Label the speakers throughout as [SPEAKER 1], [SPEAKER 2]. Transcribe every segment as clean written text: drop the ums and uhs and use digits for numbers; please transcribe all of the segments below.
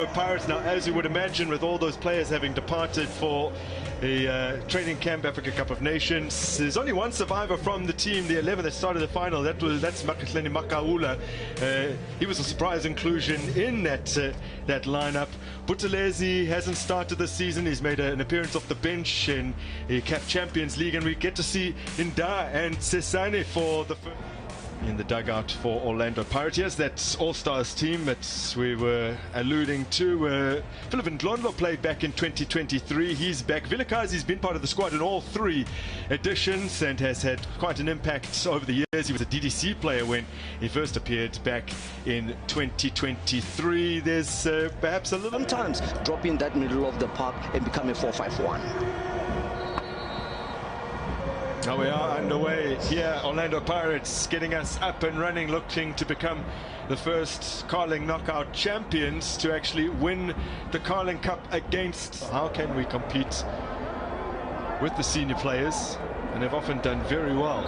[SPEAKER 1] Pirates now, as you would imagine, with all those players having departed for the training camp, Africa Cup of Nations, there's only one survivor from the team, the 11 that started the final. That's Makatleni Makaula. He was a surprise inclusion in that lineup. Buthelezi hasn't started the season. He's made an appearance off the bench in the CAF Champions League, and we get to see Nda and Sesane for the first in the dugout for Orlando Pirates. Yes, that All-Stars team that we were alluding to. Philip Ndlondlo played back in 2023. He's back. Vilakazi's been part of the squad in all 3 editions and has had quite an impact over the years. He was a DDC player when he first appeared back in 2023. There's perhaps a little...
[SPEAKER 2] Sometimes drop in that middle of the park and become a 4-5-1.
[SPEAKER 1] Now we are underway here. Orlando Pirates getting us up and running, looking to become the first Carling knockout champions to actually win the Carling Cup against. How can we compete with the senior players? And they've often done very well.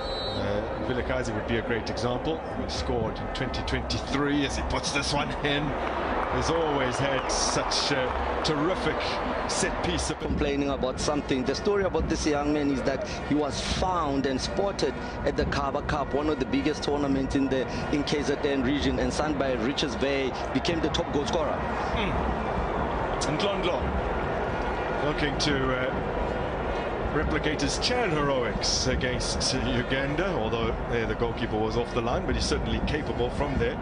[SPEAKER 1] Vilakazi would be a great example. He scored in 2023 as he puts this one in. Has always had such a terrific set piece.
[SPEAKER 2] Complaining about something. The story about this young man is that he was found and spotted at the Kaba Cup, one of the biggest tournaments in KZN region, and signed by Richards Bay, became the top goal scorer.
[SPEAKER 1] And Ndlondlo looking to replicate his Chan heroics against Uganda, although the goalkeeper was off the line, but he's certainly capable from there.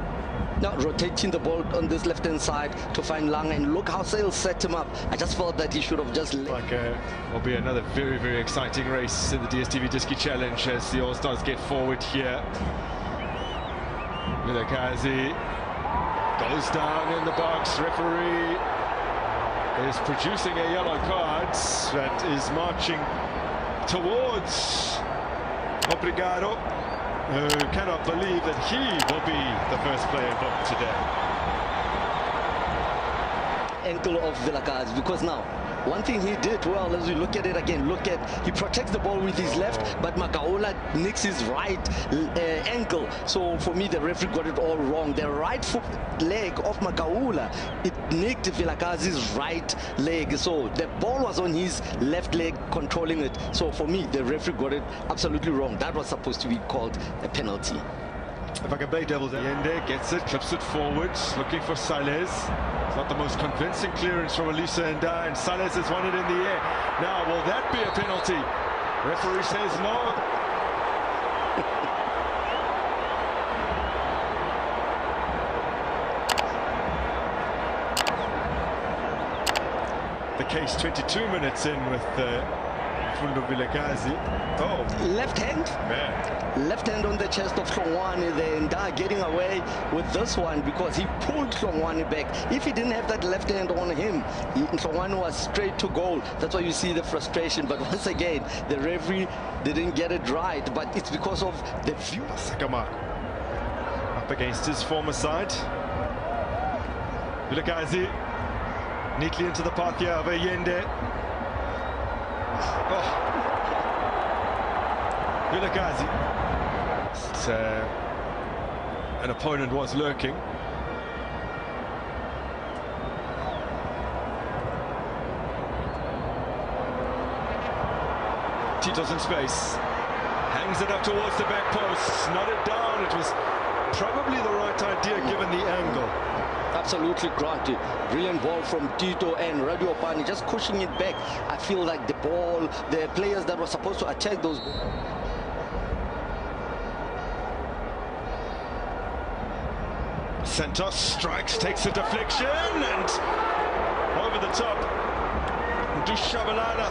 [SPEAKER 2] Now rotating the ball on this left-hand side to find Lang, and look how Sales set him up. I just felt that he should have just...
[SPEAKER 1] will be another very, very exciting race in the DSTV Diski Challenge as the All-Stars get forward here. Vilakazi goes down in the box. Referee is producing a yellow card that is marching towards Obrigado, who cannot believe that he will be the first player involved today.
[SPEAKER 2] Ankle of Vilakazi, because now one thing he did well, as we look at it again, he protects the ball with his left, but Makaula nicks his right ankle. So for me, the referee got it all wrong. The right foot leg of Makaula, it nicked Vilakazi's right leg. So the ball was on his left leg controlling it. So for me, the referee got it absolutely wrong. That was supposed to be called a penalty.
[SPEAKER 1] If I can play devil's advocate, gets it, clips it forwards, looking for Siles. It's not the most convincing clearance from Elisa Nda, and Siles has won it in the air. Now, will that be a penalty? Referee says no. The case 22 minutes in with Fundo Vilakazi. Oh,
[SPEAKER 2] left hand?
[SPEAKER 1] Man.
[SPEAKER 2] Left hand on the chest of Hlongwane, then getting away with this one because he pulled Hlongwane back. If he didn't have that left hand on him, Hlongwane was straight to goal. That's why you see the frustration. But once again, the referee didn't get it right, but it's because of the view.
[SPEAKER 1] Sakama up against his former side. Vilakazi neatly into the path here of Allende. Oh. Vilakazi. An opponent was lurking. Tito's in space. Hangs it up towards the back post. Nodded down. It was probably the right idea given the angle.
[SPEAKER 2] Absolutely granted. Brilliant ball from Tito and Radio Pani just pushing it back. I feel like the ball, the players that were supposed to attack those.
[SPEAKER 1] Santos strikes, takes a deflection, and over the top. Dushabalala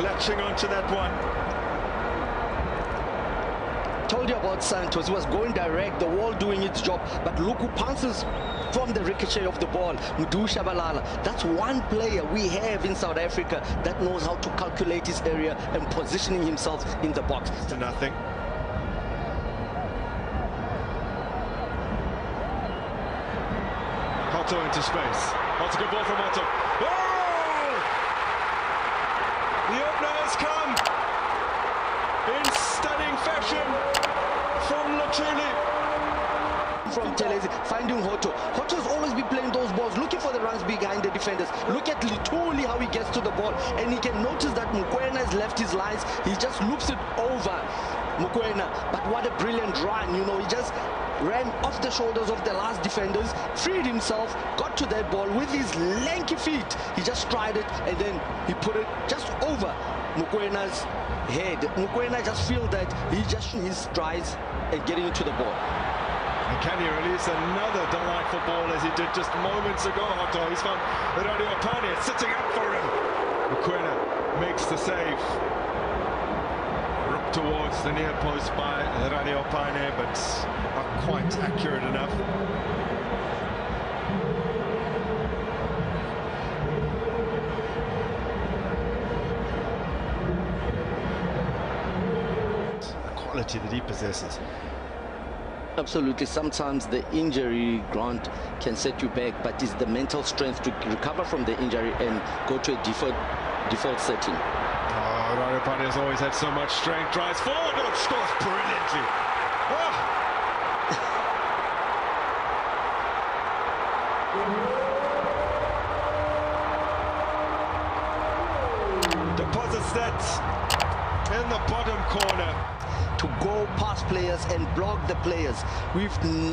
[SPEAKER 1] latching onto that one.
[SPEAKER 2] Told you about Santos. He was going direct, the wall doing its job, but look who pounces from the ricochet of the ball. Mdu Shabalala. That's one player we have in South Africa that knows how to calculate his area and positioning himself in the box.
[SPEAKER 1] To nothing. Otto into space. That's a good ball from Otto. Oh! The opener has come in stunning fashion from Lachuli.
[SPEAKER 2] from Telezi, finding Hoto. Hoto's always been playing those balls, looking for the runs behind the defenders. Look at Lituli, how he gets to the ball, and he can notice that Mokoena has left his lines. He just loops it over Mokoena. But what a brilliant run, you know, he just ran off the shoulders of the last defenders, freed himself, got to that ball with his lanky feet. He just tried it, and then he put it just over Mokwena's head. Mokoena just feel that he just his strides and getting into the ball.
[SPEAKER 1] And can he release another delightful ball as he did just moments ago? Hoto, he's found Radio Pane sitting up for him. Mokoena makes the save. Rook towards the near post by Radio Pane, but not quite accurate enough. The quality that he possesses.
[SPEAKER 2] Absolutely. Sometimes the injury, Grant, can set you back, but it's the mental strength to recover from the injury and go to a default setting.
[SPEAKER 1] Oh, Rarapane has always had so much strength. Drives forward, oh, scores brilliantly. Oh. Deposits that in the bottom corner.
[SPEAKER 2] To go past players and block the players. We've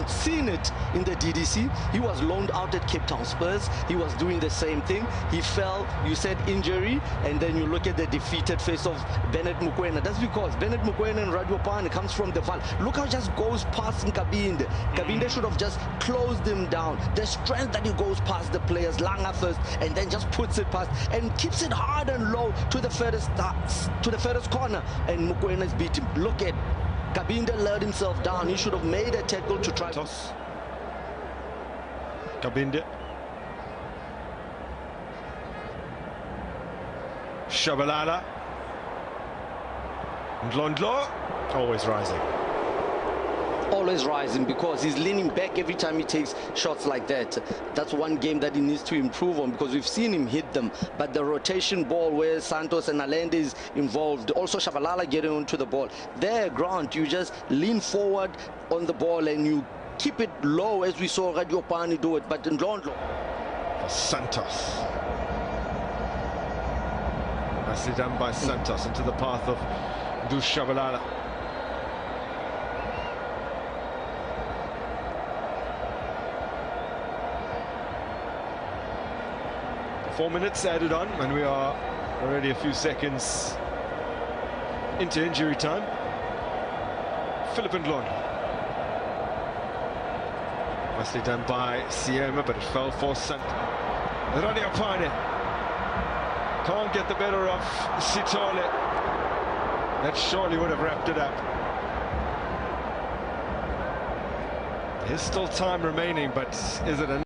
[SPEAKER 2] seen it in the DDC. He was loaned out at Cape Town Spurs. He was doing the same thing. He fell, you said injury, and then you look at the defeated face of Bennett Mokoena. That's because Bennett Mokoena and Radio Pane comes from the Val. Look how he just goes past Nkabinde. Nkabinde should have just closed him down. The strength that he goes past the players, Langa first, and then just puts it past and keeps it hard and low to the furthest corner. And Mokoena is beaten. Look at Kabinde let himself down. He should have made a tackle to try.
[SPEAKER 1] Toss. Kabinde. Shabalala. Ndlondlo. Always rising.
[SPEAKER 2] Always rising because he's leaning back every time he takes shots like that. That's one game that he needs to improve on because we've seen him hit them. But the rotation ball where Santos and Allende is involved, also Shabalala getting onto the ball. There, Grant, you just lean forward on the ball and you keep it low as we saw Radio Pane do it. But in Ndlondlo.
[SPEAKER 1] Santos. Nicely done by Santos into the path of Shabalala. 4 minutes added on, and we are already a few seconds into injury time. Philip Ndlondlo. Nicely done by Siema, but it fell for Radio Pane. Can't get the better of Sitole. That surely would have wrapped it up. There's still time remaining, but is it enough?